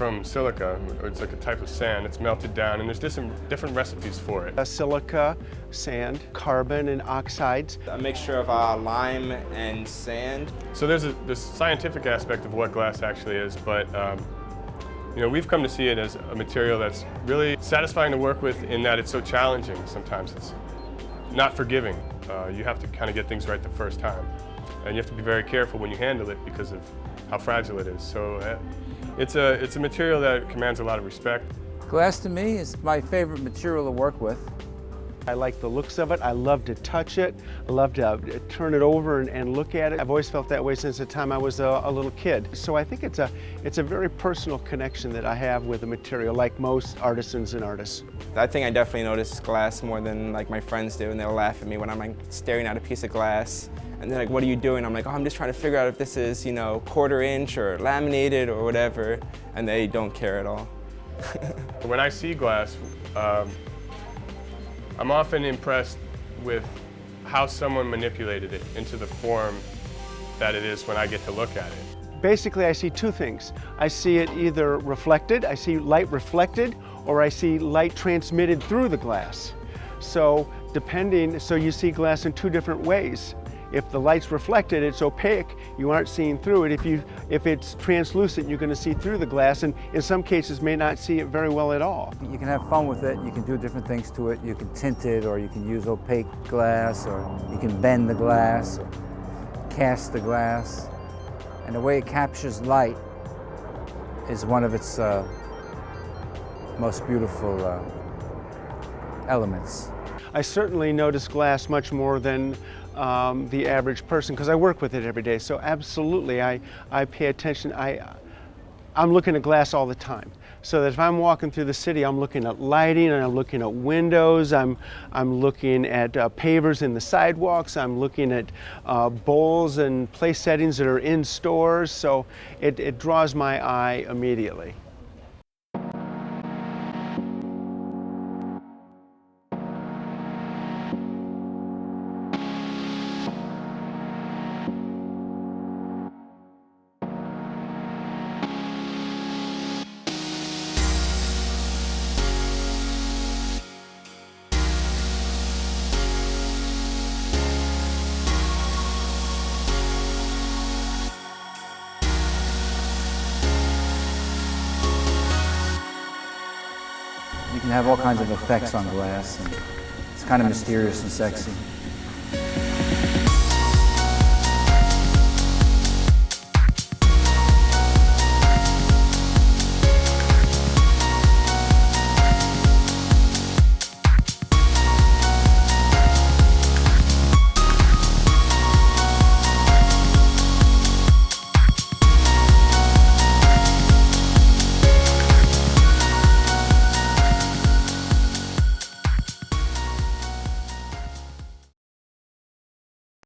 from silica. It's like a type of sand. It's melted down, and there's different recipes for it. Silica, sand, carbon, and oxides. A mixture of lime and sand. So there's this scientific aspect of what glass actually is, but you know, we've come to see it as a material that's really satisfying to work with in that it's so challenging. Sometimes it's not forgiving. You have to kind of get things right the first time. And you have to be very careful when you handle it because of how fragile it is. So it's a material that commands a lot of respect. Glass to me is my favorite material to work with. I like the looks of it. I love to touch it. I love to turn it over and look at it. I've always felt that way since the time I was a little kid. So I think it's a very personal connection that I have with the material, like most artisans and artists. I think I definitely notice glass more than like my friends do, and they'll laugh at me when I'm like staring at a piece of glass. And they're like, "What are you doing?" I'm like, "Oh, I'm just trying to figure out if this is, you know, 1/4 inch or laminated or whatever," and they don't care at all. When I see glass, I'm often impressed with how someone manipulated it into the form that it is when I get to look at it. Basically, I see two things. I see it either reflected, I see light reflected, or I see light transmitted through the glass. So you see glass in two different ways. If the light's reflected, it's opaque, you aren't seeing through it. If it's translucent, you're going to see through the glass, and in some cases may not see it very well at all. You can have fun with it, you can do different things to it. You can tint it, or you can use opaque glass, or you can bend the glass, or cast the glass. And the way it captures light is one of its most beautiful elements. I certainly notice glass much more than the average person because I work with it every day. So absolutely, I pay attention. I'm looking at glass all the time. So that if I'm walking through the city, I'm looking at lighting, and I'm looking at windows. I'm looking at pavers in the sidewalks. I'm looking at bowls and place settings that are in stores. So it draws my eye immediately. You can have all kinds of effects on glass, and it's kind of mysterious and sexy.